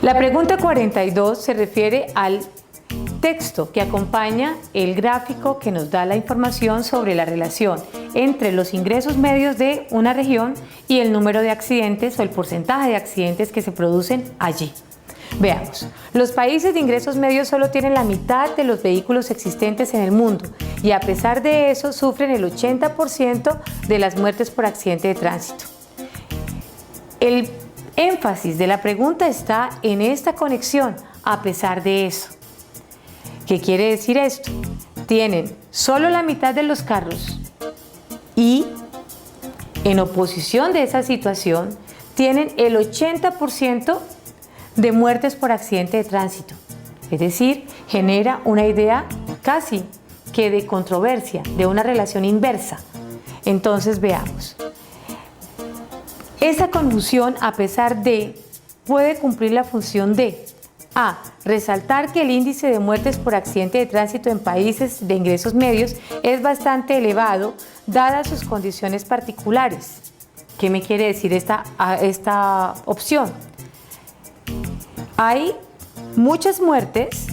La pregunta 42 se refiere al texto que acompaña el gráfico que nos da la información sobre la relación entre los ingresos medios de una región y el número de accidentes o el porcentaje de accidentes que se producen allí. Veamos, los países de ingresos medios solo tienen la mitad de los vehículos existentes en el mundo y a pesar de eso sufren el 80% de las muertes por accidente de tránsito. El énfasis de la pregunta está en esta conexión, a pesar de eso. ¿Qué quiere decir esto? Tienen solo la mitad de los carros y, en oposición de esa situación, tienen el 80% de muertes por accidente de tránsito. Es decir, genera una idea casi que de controversia, de una relación inversa. Entonces veamos. Esa conjunción, a pesar de, puede cumplir la función de A. Resaltar que el índice de muertes por accidente de tránsito en países de ingresos medios es bastante elevado, dadas sus condiciones particulares. ¿Qué me quiere decir esta opción? Hay muchas muertes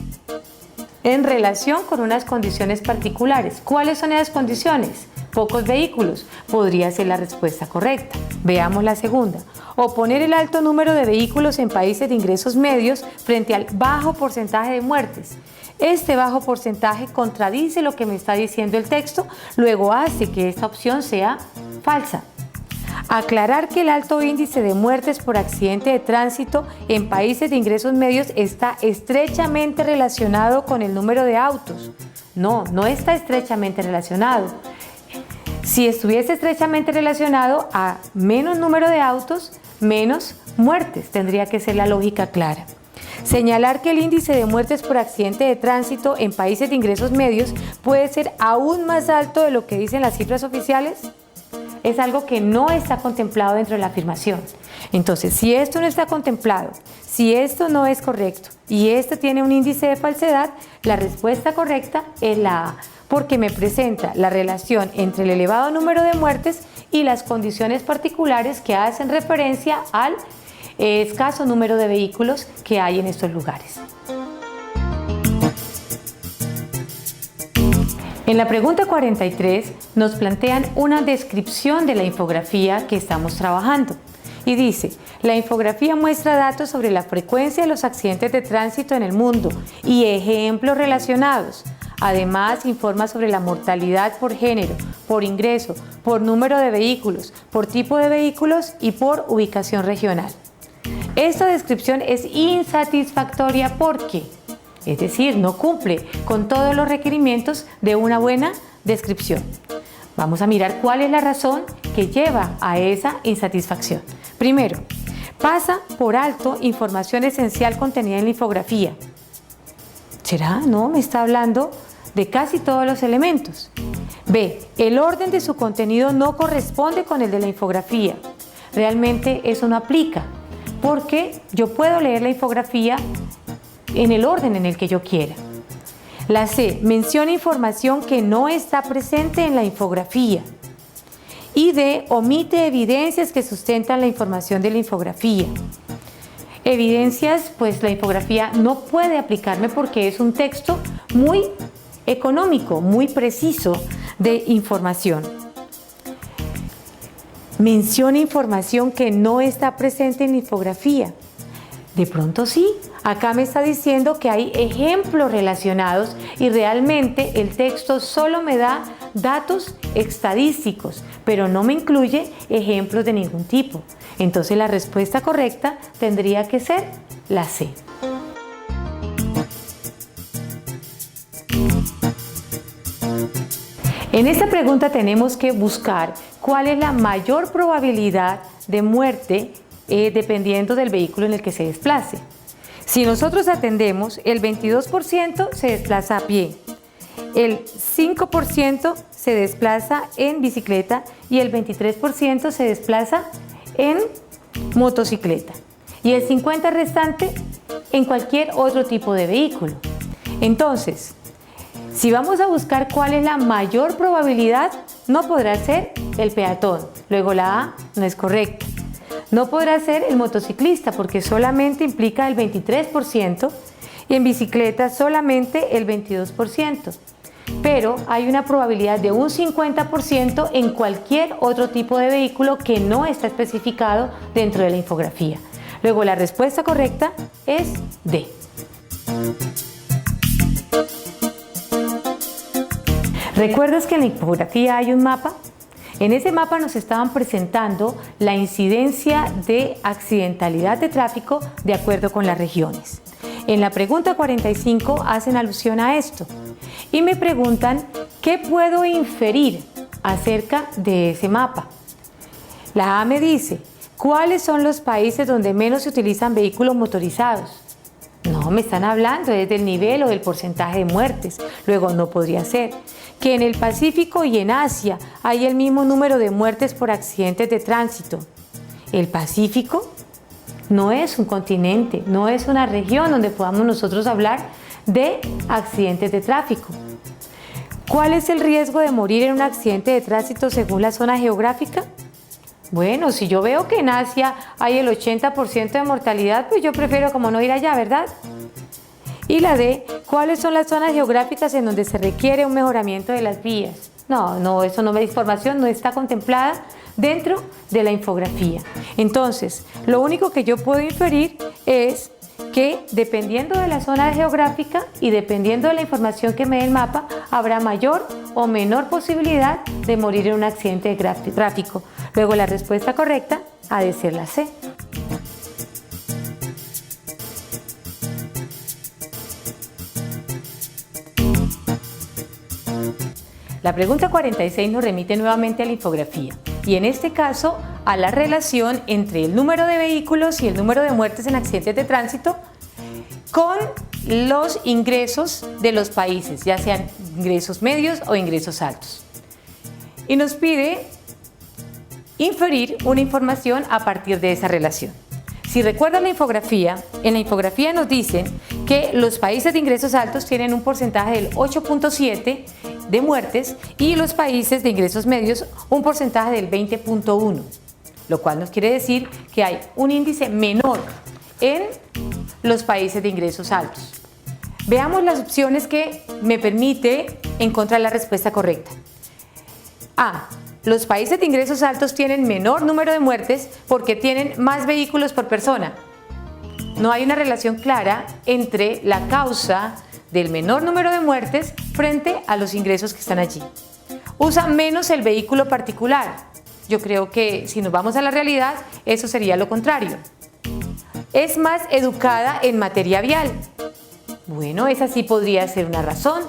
en relación con unas condiciones particulares. ¿Cuáles son esas condiciones? Pocos vehículos. Podría ser la respuesta correcta. Veamos la segunda. Oponer el alto número de vehículos en países de ingresos medios frente al bajo porcentaje de muertes. Este bajo porcentaje contradice lo que me está diciendo el texto, luego hace que esta opción sea falsa. Aclarar que el alto índice de muertes por accidente de tránsito en países de ingresos medios está estrechamente relacionado con el número de autos. No, no está estrechamente relacionado. Si estuviese estrechamente relacionado a menos número de autos, menos muertes, tendría que ser la lógica clara. Señalar que el índice de muertes por accidente de tránsito en países de ingresos medios puede ser aún más alto de lo que dicen las cifras oficiales es algo que no está contemplado dentro de la afirmación. Entonces, si esto no está contemplado, si esto no es correcto y esto tiene un índice de falsedad, la respuesta correcta es la A, porque me presenta la relación entre el elevado número de muertes y las condiciones particulares que hacen referencia al escaso número de vehículos que hay en estos lugares. En la pregunta 43 nos plantean una descripción de la infografía que estamos trabajando y dice: la infografía muestra datos sobre la frecuencia de los accidentes de tránsito en el mundo y ejemplos relacionados. Además, informa sobre la mortalidad por género, por ingreso, por número de vehículos, por tipo de vehículos y por ubicación regional. Esta descripción es insatisfactoria porque, es decir, no cumple con todos los requerimientos de una buena descripción. Vamos a mirar cuál es la razón que lleva a esa insatisfacción. Primero, pasa por alto información esencial contenida en la infografía. ¿Será? No, me está hablando de casi todos los elementos. B, el orden de su contenido no corresponde con el de la infografía. Realmente eso no aplica, porque yo puedo leer la infografía en el orden en el que yo quiera. La C, menciona información que no está presente en la infografía. Y D, omite evidencias que sustentan la información de la infografía. Evidencias, pues la infografía no puede aplicarme porque es un texto muy económico, muy preciso de información. Menciona información que no está presente en la infografía. De pronto sí, acá me está diciendo que hay ejemplos relacionados y realmente el texto solo me da datos estadísticos, pero no me incluye ejemplos de ningún tipo. Entonces la respuesta correcta tendría que ser la C. En esta pregunta tenemos que buscar cuál es la mayor probabilidad de muerte dependiendo del vehículo en el que se desplace. Si nosotros atendemos, el 22% se desplaza a pie, el 5% se desplaza en bicicleta y el 23% se desplaza en motocicleta y el 50% restante en cualquier otro tipo de vehículo. Entonces, si vamos a buscar cuál es la mayor probabilidad, no podrá ser el peatón. Luego la A no es correcta. No podrá ser el motociclista porque solamente implica el 23% y en bicicleta solamente el 22%. Pero hay una probabilidad de un 50% en cualquier otro tipo de vehículo que no está especificado dentro de la infografía. Luego la respuesta correcta es D. ¿Recuerdas que en la infografía hay un mapa? En ese mapa nos estaban presentando la incidencia de accidentalidad de tráfico de acuerdo con las regiones. En la pregunta 45 hacen alusión a esto y me preguntan ¿qué puedo inferir acerca de ese mapa? La A me dice, ¿cuáles son los países donde menos se utilizan vehículos motorizados? No, me están hablando desde el nivel o del porcentaje de muertes. Luego no podría ser. Que en el Pacífico y en Asia hay el mismo número de muertes por accidentes de tránsito. ¿El Pacífico? No es un continente, no es una región donde podamos nosotros hablar de accidentes de tráfico. ¿Cuál es el riesgo de morir en un accidente de tránsito según la zona geográfica? Bueno, si yo veo que en Asia hay el 80% de mortalidad, pues yo prefiero como no ir allá, ¿verdad? Y la D, ¿cuáles son las zonas geográficas en donde se requiere un mejoramiento de las vías? No, eso no, la información no está contemplada dentro de la infografía. Entonces, lo único que yo puedo inferir es que dependiendo de la zona geográfica y dependiendo de la información que me dé el mapa, habrá mayor o menor posibilidad de morir en un accidente de tráfico. Luego la respuesta correcta ha de ser la C. La pregunta 46 nos remite nuevamente a la infografía y en este caso a la relación entre el número de vehículos y el número de muertes en accidentes de tránsito con los ingresos de los países, ya sean ingresos medios o ingresos altos. Y nos pide inferir una información a partir de esa relación. Si recuerdan la infografía, en la infografía nos dicen que los países de ingresos altos tienen un porcentaje del 8.7 de muertes y los países de ingresos medios un porcentaje del 20.1, lo cual nos quiere decir que hay un índice menor en los países de ingresos altos. Veamos las opciones que me permite encontrar la respuesta correcta. A. Los países de ingresos altos tienen menor número de muertes porque tienen más vehículos por persona. No hay una relación clara entre la causa del menor número de muertes frente a los ingresos que están allí. Usa menos el vehículo particular. Yo creo que si nos vamos a la realidad, eso sería lo contrario. Es más educada en materia vial. Bueno, esa sí podría ser una razón.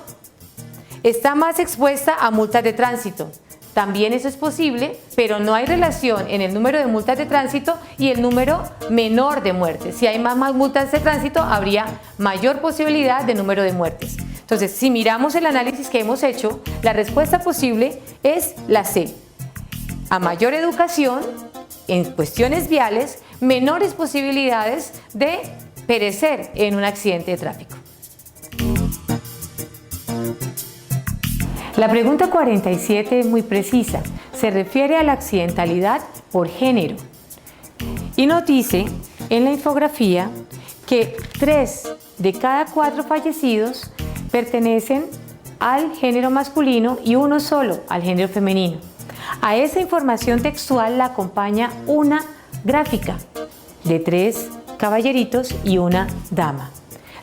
Está más expuesta a multas de tránsito. También eso es posible, pero no hay relación en el número de multas de tránsito y el número menor de muertes. Si hay más multas de tránsito, habría mayor posibilidad de número de muertes. Entonces, si miramos el análisis que hemos hecho, la respuesta posible es la C. A mayor educación en cuestiones viales, menores posibilidades de perecer en un accidente de tráfico. La pregunta 47 es muy precisa, se refiere a la accidentalidad por género y nos dice en la infografía que 3 de cada 4 fallecidos pertenecen al género masculino y uno solo al género femenino. A esa información textual la acompaña una gráfica de 3 caballeritos y una dama.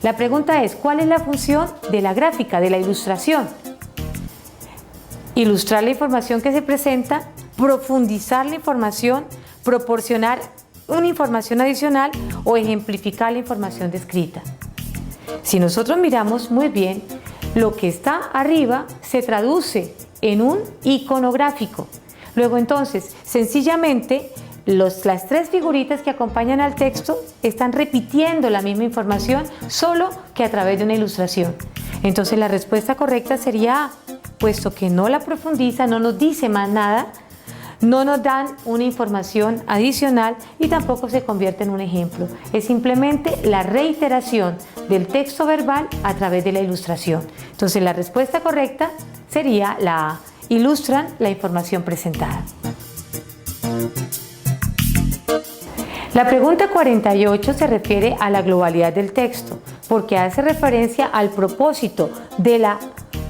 La pregunta es, ¿cuál es la función de la gráfica, de la ilustración? Ilustrar la información que se presenta, profundizar la información, proporcionar una información adicional o ejemplificar la información descrita. Si nosotros miramos muy bien, lo que está arriba se traduce en un icono gráfico. Luego entonces, sencillamente, las 3 figuritas que acompañan al texto están repitiendo la misma información, solo que a través de una ilustración. Entonces la respuesta correcta sería A, puesto que no la profundiza, no nos dice más nada, no nos dan una información adicional y tampoco se convierte en un ejemplo. Es simplemente la reiteración del texto verbal a través de la ilustración. Entonces la respuesta correcta sería la A, ilustran la información presentada. La pregunta 48 se refiere a la globalidad del texto, porque hace referencia al propósito de la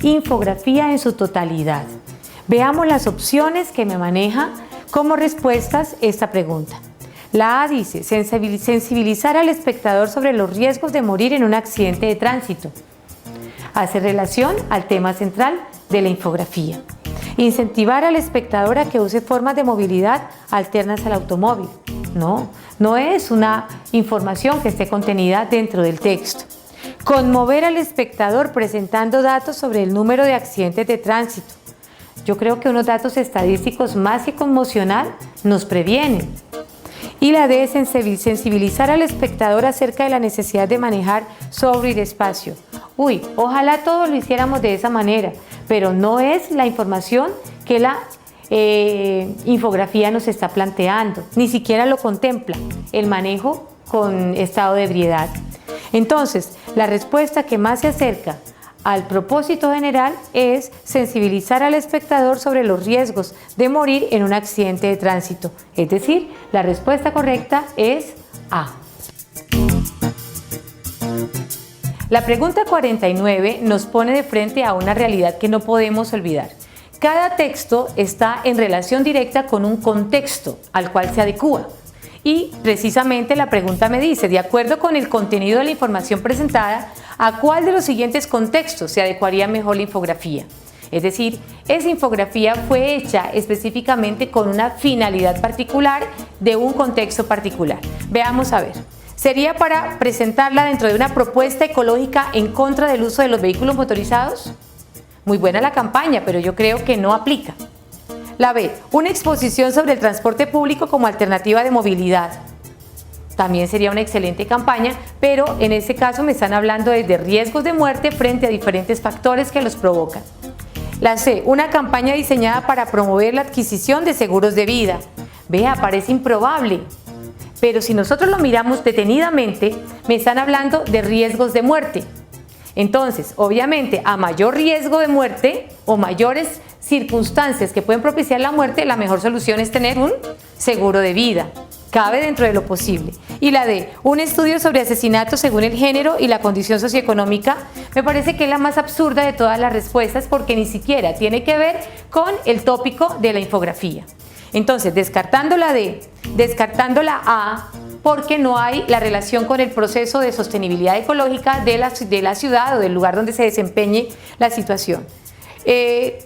infografía en su totalidad. Veamos las opciones que me maneja como respuestas esta pregunta. La A dice, sensibilizar al espectador sobre los riesgos de morir en un accidente de tránsito. Hace relación al tema central de la infografía. Incentivar al espectador a que use formas de movilidad alternas al automóvil. No es una información que esté contenida dentro del texto. Conmover al espectador presentando datos sobre el número de accidentes de tránsito. Yo creo que unos datos estadísticos más que conmocionar nos previenen. Y la D, sensibilizar al espectador acerca de la necesidad de manejar sobrio y despacio. Ojalá todos lo hiciéramos de esa manera, pero no es la información que la infografía nos está planteando, ni siquiera lo contempla, el manejo con estado de ebriedad. Entonces, la respuesta que más se acerca al propósito general es sensibilizar al espectador sobre los riesgos de morir en un accidente de tránsito. Es decir, la respuesta correcta es A. La pregunta 49 nos pone de frente a una realidad que no podemos olvidar. Cada texto está en relación directa con un contexto al cual se adecúa. Y precisamente la pregunta me dice, de acuerdo con el contenido de la información presentada, ¿a cuál de los siguientes contextos se adecuaría mejor la infografía? Es decir, esa infografía fue hecha específicamente con una finalidad particular de un contexto particular. Veamos a ver. ¿Sería para presentarla dentro de una propuesta ecológica en contra del uso de los vehículos motorizados? Muy buena la campaña, pero yo creo que no aplica. La B, una exposición sobre el transporte público como alternativa de movilidad. También sería una excelente campaña, pero en este caso me están hablando de riesgos de muerte frente a diferentes factores que los provocan. La C, una campaña diseñada para promover la adquisición de seguros de vida. Vea, parece improbable, pero si nosotros lo miramos detenidamente, me están hablando de riesgos de muerte. Entonces, obviamente, a mayor riesgo de muerte o mayores circunstancias que pueden propiciar la muerte, la mejor solución es tener un seguro de vida. Cabe dentro de lo posible. Y la D, un estudio sobre asesinatos según el género y la condición socioeconómica, me parece que es la más absurda de todas las respuestas porque ni siquiera tiene que ver con el tópico de la infografía. Entonces, descartando la D, descartando la A, porque no hay la relación con el proceso de sostenibilidad ecológica de la ciudad o del lugar donde se desempeñe la situación.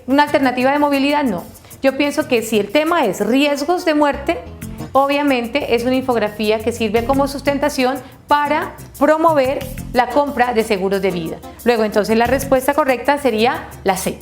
Una alternativa de movilidad, no. Yo pienso que si el tema es riesgos de muerte, obviamente es una infografía que sirve como sustentación para promover la compra de seguros de vida. Luego, entonces, la respuesta correcta sería la C.